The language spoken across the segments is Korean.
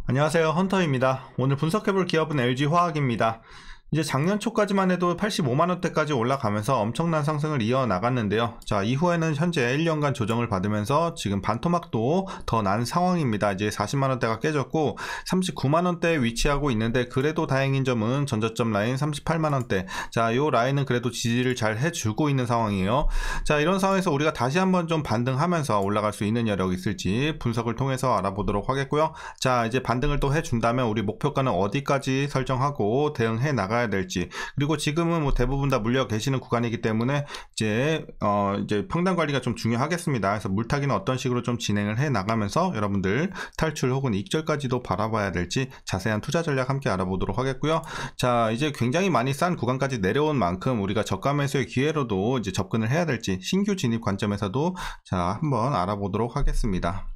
안녕하세요, 헌터입니다. 오늘 분석해볼 기업은 LG화학입니다. 이제 작년 초까지만 해도 85만원대까지 올라가면서 엄청난 상승을 이어나갔는데요. 자, 이후에는 현재 1년간 조정을 받으면서 지금 반토막도 더 난 상황입니다. 이제 40만원대가 깨졌고 39만원대에 위치하고 있는데, 그래도 다행인 점은 전저점 라인 38만원대, 자, 요 라인은 그래도 지지를 잘 해주고 있는 상황이에요. 자, 이런 상황에서 우리가 다시 한번 좀 반등하면서 올라갈 수 있는 여력이 있을지 분석을 통해서 알아보도록 하겠고요. 자, 이제 반등을 또 해준다면 우리 목표가는 어디까지 설정하고 대응해 나가야 될지, 그리고 지금은 뭐 대부분 다 물려 계시는 구간이기 때문에 이제 평단 관리가 좀 중요하겠습니다. 그래서 물타기는 어떤 식으로 좀 진행을 해 나가면서 여러분들 탈출 혹은 익절까지도 바라봐야 될지 자세한 투자 전략 함께 알아보도록 하겠고요. 자, 이제 굉장히 많이 싼 구간까지 내려온 만큼 우리가 저가 매수의 기회로도 이제 접근을 해야 될지 신규 진입 관점에서도 자, 한번 알아보도록 하겠습니다.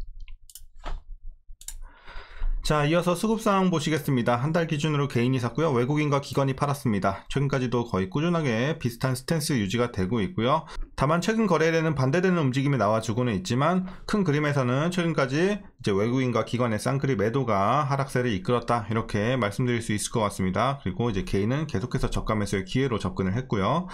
자, 이어서 수급 상황 보시겠습니다. 한 달 기준으로 개인이 샀고요. 외국인과 기관이 팔았습니다. 최근까지도 거의 꾸준하게 비슷한 스탠스 유지가 되고 있고요. 다만 최근 거래일에는 반대되는 움직임이 나와주고는 있지만, 큰 그림에서는 최근까지 이제 외국인과 기관의 쌍끌이 매도가 하락세를 이끌었다, 이렇게 말씀드릴 수 있을 것 같습니다. 그리고 이제 개인은 계속해서 저가 매수의 기회로 접근을 했고요.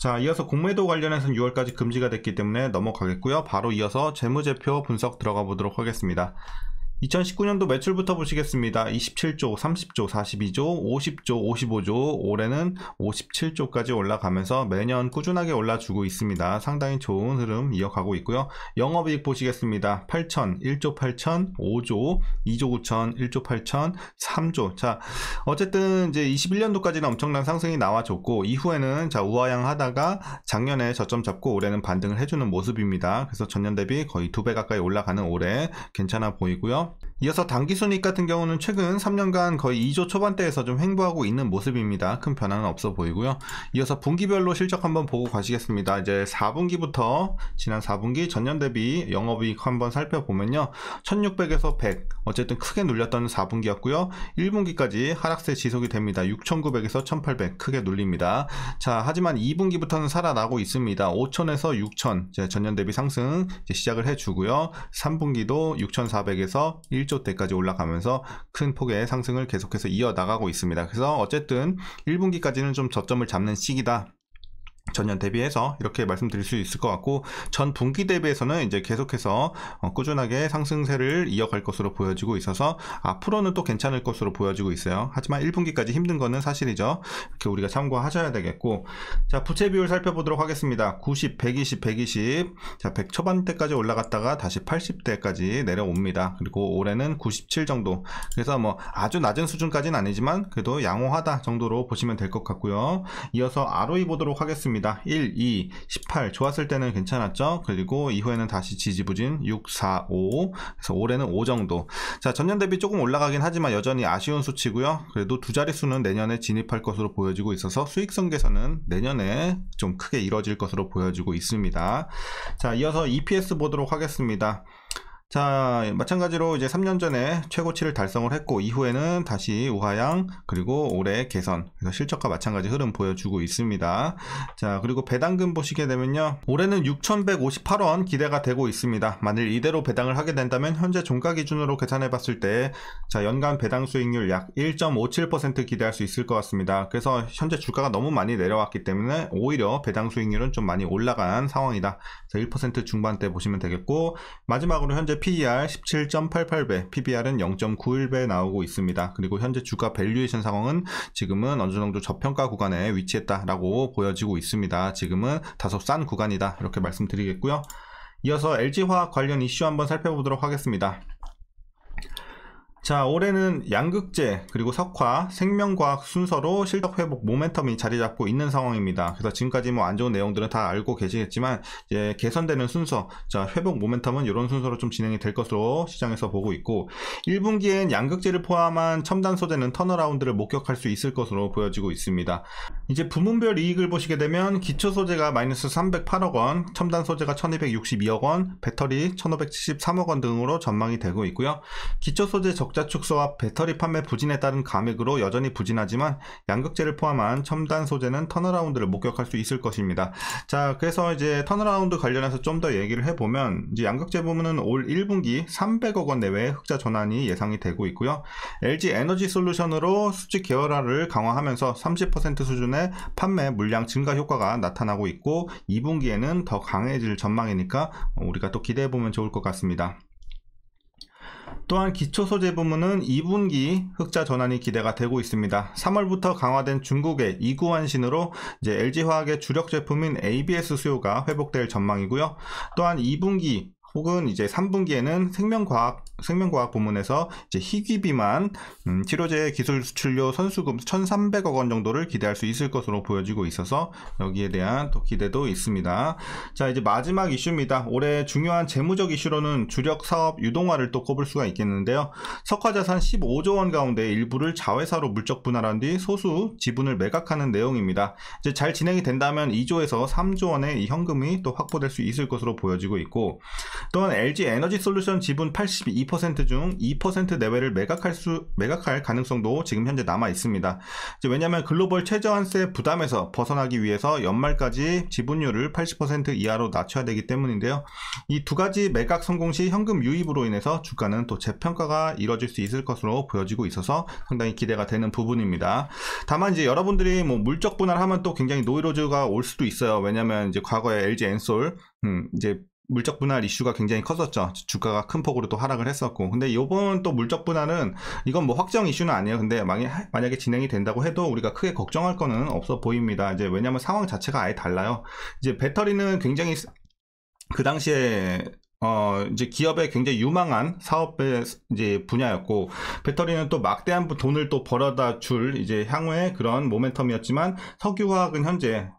자, 이어서 공매도 관련해서는 6월까지 금지가 됐기 때문에 넘어가겠고요. 바로 이어서 재무제표 분석 들어가 보도록 하겠습니다. 2019년도 매출부터 보시겠습니다. 27조, 30조, 42조, 50조, 55조, 올해는 57조까지 올라가면서 매년 꾸준하게 올라주고 있습니다. 상당히 좋은 흐름 이어가고 있고요. 영업이익 보시겠습니다. 8천, 1조 8천, 5조, 2조 9천, 1조 8천, 3조. 자, 어쨌든 이제 21년도까지는 엄청난 상승이 나와줬고, 이후에는 자, 우하향하다가 작년에 저점 잡고 올해는 반등을 해주는 모습입니다. 그래서 전년 대비 거의 2배 가까이 올라가는 올해 괜찮아 보이고요. 이어서 당기순이익 같은 경우는 최근 3년간 거의 2조 초반대에서 좀 횡보하고 있는 모습입니다. 큰 변화는 없어 보이고요. 이어서 분기별로 실적 한번 보고 가시겠습니다. 이제 4분기부터 지난 4분기 전년 대비 영업이익 한번 살펴보면요, 1600에서 100, 어쨌든 크게 눌렸던 4분기였고요 1분기까지 하락세 지속이 됩니다. 6900에서 1800 크게 눌립니다. 자, 하지만 2분기부터는 살아나고 있습니다. 5000에서 6000 이제 전년 대비 상승 이제 시작을 해주고요. 3분기도 6400에서 1조대까지 올라가면서 큰 폭의 상승을 계속해서 이어나가고 있습니다. 그래서 어쨌든 1분기까지는 좀 저점을 잡는 시기다, 전년 대비해서 이렇게 말씀드릴 수 있을 것 같고, 전 분기 대비해서는 이제 계속해서 꾸준하게 상승세를 이어갈 것으로 보여지고 있어서 앞으로는 또 괜찮을 것으로 보여지고 있어요. 하지만 1분기까지 힘든 거는 사실이죠. 이렇게 우리가 참고하셔야 되겠고, 자, 부채 비율 살펴보도록 하겠습니다. 90, 120, 120, 자, 100 초반대까지 올라갔다가 다시 80대까지 내려옵니다. 그리고 올해는 97 정도, 그래서 뭐 아주 낮은 수준까지는 아니지만 그래도 양호하다 정도로 보시면 될 것 같고요. 이어서 ROE 보도록 하겠습니다. 1, 2, 18 좋았을 때는 괜찮았죠. 그리고 이후에는 다시 지지부진 6, 4, 5, 그래서 올해는 5 정도. 자, 전년 대비 조금 올라가긴 하지만 여전히 아쉬운 수치고요. 그래도 두 자릿수는 내년에 진입할 것으로 보여지고 있어서 수익성 개선은 내년에 좀 크게 이뤄질 것으로 보여지고 있습니다. 자, 이어서 EPS 보도록 하겠습니다. 자, 마찬가지로 이제 3년 전에 최고치를 달성을 했고, 이후에는 다시 우하향, 그리고 올해 개선, 그래서 실적과 마찬가지 흐름 보여주고 있습니다. 자, 그리고 배당금 보시게 되면요, 올해는 6,158원 기대가 되고 있습니다. 만일 이대로 배당을 하게 된다면 현재 종가 기준으로 계산해 봤을 때 자, 연간 배당 수익률 약 1.57% 기대할 수 있을 것 같습니다. 그래서 현재 주가가 너무 많이 내려왔기 때문에 오히려 배당 수익률은 좀 많이 올라간 상황이다. 그래서 1% 중반대 보시면 되겠고, 마지막으로 현재 PER 17.88배, PBR은 0.91배 나오고 있습니다. 그리고 현재 주가 밸류에이션 상황은 지금은 어느 정도 저평가 구간에 위치했다라고 보여지고 있습니다. 지금은 다소 싼 구간이다, 이렇게 말씀드리겠고요. 이어서 LG화학 관련 이슈 한번 살펴보도록 하겠습니다. 자, 올해는 양극재, 그리고 석화, 생명과학 순서로 실적 회복 모멘텀이 자리 잡고 있는 상황입니다. 그래서 지금까지 뭐 안 좋은 내용들은 다 알고 계시겠지만, 이제 개선되는 순서, 자, 회복 모멘텀은 이런 순서로 좀 진행이 될 것으로 시장에서 보고 있고, 1분기엔 양극재를 포함한 첨단 소재는 턴어라운드를 목격할 수 있을 것으로 보여지고 있습니다. 이제 부문별 이익을 보시게 되면 기초 소재가 마이너스 308억 원, 첨단 소재가 1262억 원, 배터리 1573억 원 등으로 전망이 되고 있고요. 기초 소재 적 적자 축소와 배터리 판매 부진에 따른 감액으로 여전히 부진하지만 양극재를 포함한 첨단 소재는 턴어라운드를 목격할 수 있을 것입니다. 자, 그래서 이제 턴어라운드 관련해서 좀 더 얘기를 해보면, 이제 양극재 부문은 올 1분기 300억 원 내외의 흑자 전환이 예상이 되고 있고요. LG 에너지 솔루션으로 수직 계열화를 강화하면서 30% 수준의 판매 물량 증가 효과가 나타나고 있고, 2분기에는 더 강해질 전망이니까 우리가 또 기대해보면 좋을 것 같습니다. 또한 기초소재 부문은 2분기 흑자 전환이 기대가 되고 있습니다. 3월부터 강화된 중국의 이구환신으로 이제 LG화학의 주력 제품인 ABS 수요가 회복될 전망이고요. 또한 2분기 혹은 이제 3분기에는 생명과학 부문에서 이제 희귀비만 치료제 기술 수출료 선수금 1,300억 원 정도를 기대할 수 있을 것으로 보여지고 있어서 여기에 대한 또 기대도 있습니다. 자, 이제 마지막 이슈입니다. 올해 중요한 재무적 이슈로는 주력 사업 유동화를 또 꼽을 수가 있겠는데요. 석화자산 15조 원 가운데 일부를 자회사로 물적 분할한 뒤 소수 지분을 매각하는 내용입니다. 이제 잘 진행이 된다면 2조에서 3조 원의 이 현금이 또 확보될 수 있을 것으로 보여지고 있고, 또한 LG 에너지 솔루션 지분 82% 중 2% 내외를 매각할 가능성도 지금 현재 남아 있습니다. 왜냐하면 글로벌 최저한세 부담에서 벗어나기 위해서 연말까지 지분율을 80% 이하로 낮춰야 되기 때문인데요. 이 두 가지 매각 성공 시 현금 유입으로 인해서 주가는 또 재평가가 이뤄질 수 있을 것으로 보여지고 있어서 상당히 기대가 되는 부분입니다. 다만 이제 여러분들이 뭐 물적 분할하면 또 굉장히 노이로즈가 올 수도 있어요. 왜냐하면 이제 과거에 LG 엔솔 이제 물적 분할 이슈가 굉장히 컸었죠. 주가가 큰 폭으로 또 하락을 했었고, 근데 이번 또 물적 분할은 이건 뭐 확정 이슈는 아니에요. 근데 만약에 진행이 된다고 해도 우리가 크게 걱정할 거는 없어 보입니다. 이제 왜냐면 상황 자체가 아예 달라요. 이제 배터리는 굉장히 그 당시에 이제 기업의 굉장히 유망한 사업의 이제 분야였고, 배터리는 또 막대한 돈을 또 벌어다 줄 이제 향후의 그런 모멘텀이었지만, 석유화학은 현재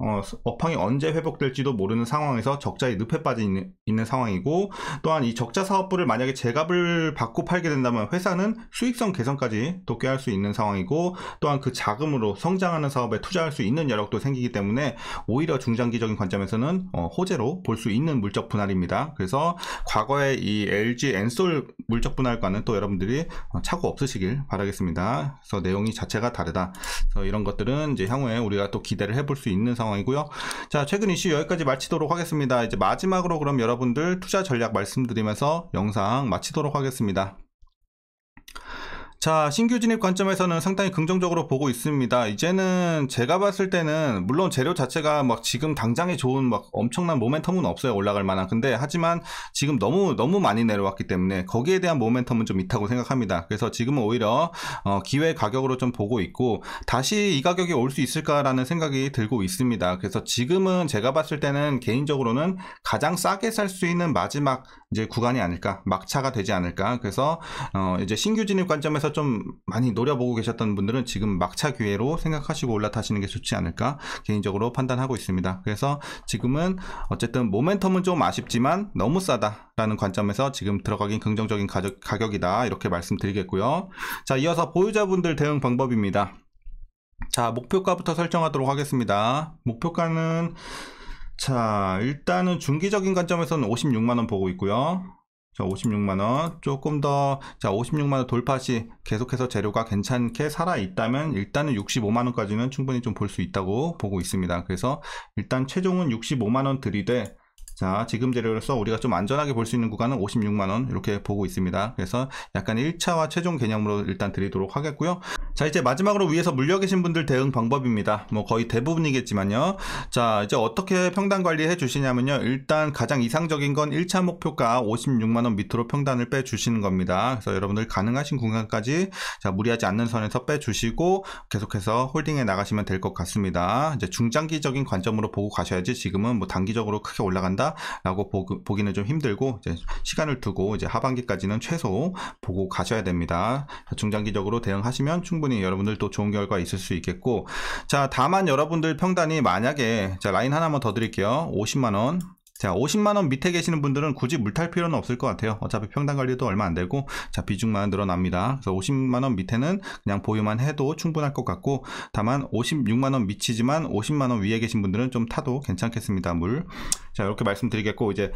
업황이 언제 회복될지도 모르는 상황에서 적자에 늪에 빠져 있는 상황이고, 또한 이 적자 사업부를 만약에 제값을 받고 팔게 된다면 회사는 수익성 개선까지 또 꾀할 수 있는 상황이고, 또한 그 자금으로 성장하는 사업에 투자할 수 있는 여력도 생기기 때문에 오히려 중장기적인 관점에서는 호재로 볼 수 있는 물적 분할입니다. 그래서 과거의 이 LG 엔솔 물적 분할과는 또 여러분들이 차고 없으시길 바라겠습니다. 그래서 내용이 자체가 다르다. 그래서 이런 것들은 이제 향후에 우리가 또 기대를 해볼 수 있는 상황이고요. 자, 최근 이슈 여기까지 마치도록 하겠습니다. 이제 마지막으로 그럼 여러분들 투자 전략 말씀드리면서 영상 마치도록 하겠습니다. 자, 신규 진입 관점에서는 상당히 긍정적으로 보고 있습니다. 이제는 제가 봤을 때는 물론 재료 자체가 막 지금 당장에 좋은 막 엄청난 모멘텀은 없어요. 올라갈 만한. 근데 하지만 지금 너무 많이 내려왔기 때문에 거기에 대한 모멘텀은 좀 있다고 생각합니다. 그래서 지금은 오히려 기회 가격으로 좀 보고 있고, 다시 이 가격이 올 수 있을까라는 생각이 들고 있습니다. 그래서 지금은 제가 봤을 때는 개인적으로는 가장 싸게 살 수 있는 마지막 이제 구간이 아닐까, 막차가 되지 않을까. 그래서 이제 신규 진입 관점에서 좀 많이 노려보고 계셨던 분들은 지금 막차 기회로 생각하시고 올라타시는 게 좋지 않을까 개인적으로 판단하고 있습니다. 그래서 지금은 어쨌든 모멘텀은 좀 아쉽지만 너무 싸다라는 관점에서 지금 들어가긴 긍정적인 가격이다, 이렇게 말씀드리겠고요. 자, 이어서 보유자분들 대응 방법입니다. 자, 목표가부터 설정하도록 하겠습니다. 목표가는 자, 일단은 중기적인 관점에서는 56만원 보고 있고요. 자, 56만원 조금 더, 자, 56만원 돌파 시 계속해서 재료가 괜찮게 살아있다면 일단은 65만원까지는 충분히 좀 볼 수 있다고 보고 있습니다. 그래서 일단 최종은 65만원 들이되, 자, 지금 재료로서 우리가 좀 안전하게 볼 수 있는 구간은 56만원 이렇게 보고 있습니다. 그래서 약간 1차와 최종 개념으로 일단 드리도록 하겠고요. 자, 이제 마지막으로 위에서 물려 계신 분들 대응 방법입니다. 뭐 거의 대부분이겠지만요. 자, 이제 어떻게 평단 관리해 주시냐면요. 일단 가장 이상적인 건 1차 목표가 56만원 밑으로 평단을 빼 주시는 겁니다. 그래서 여러분들 가능하신 구간까지 자, 무리하지 않는 선에서 빼 주시고 계속해서 홀딩해 나가시면 될 것 같습니다. 이제 중장기적인 관점으로 보고 가셔야지, 지금은 뭐 단기적으로 크게 올라간다 라고 보기는 좀 힘들고, 이제 시간을 두고 이제 하반기까지는 최소 보고 가셔야 됩니다. 중장기적으로 대응하시면 충분히 여러분들도 좋은 결과 있을 수 있겠고, 자, 다만 여러분들 평단이 만약에, 자, 라인 하나만 더 드릴게요. 50만원. 자, 50만원 밑에 계시는 분들은 굳이 물탈 필요는 없을 것 같아요. 어차피 평단 관리도 얼마 안 되고, 자, 비중만 늘어납니다. 그래서 50만원 밑에는 그냥 보유만 해도 충분할 것 같고, 다만 56만원 밑이지만 50만원 위에 계신 분들은 좀 타도 괜찮겠습니다. 물. 자, 이렇게 말씀드리겠고, 이제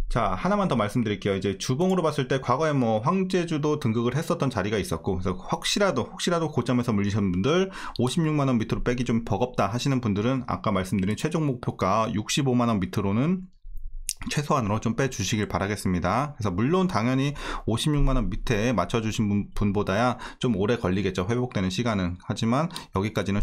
자, 하나만 더 말씀드릴게요. 이제 주봉으로 봤을 때 과거에 뭐 황제주도 등극을 했었던 자리가 있었고, 그래서 혹시라도 고점에서 물리신 분들 56만원 밑으로 빼기 좀 버겁다 하시는 분들은 아까 말씀드린 최종 목표가 65만원 밑으로는 최소한으로 좀 빼주시길 바라겠습니다. 그래서 물론 당연히 56만원 밑에 맞춰주신 분보다야 좀 오래 걸리겠죠. 회복되는 시간은. 하지만 여기까지는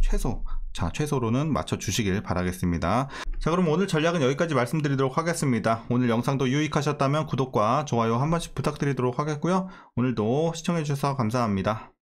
최소로는 맞춰주시길 바라겠습니다. 자, 그럼 오늘 전략은 여기까지 말씀드리도록 하겠습니다. 오늘 영상도 유익하셨다면 구독과 좋아요 한 번씩 부탁드리도록 하겠고요. 오늘도 시청해주셔서 감사합니다.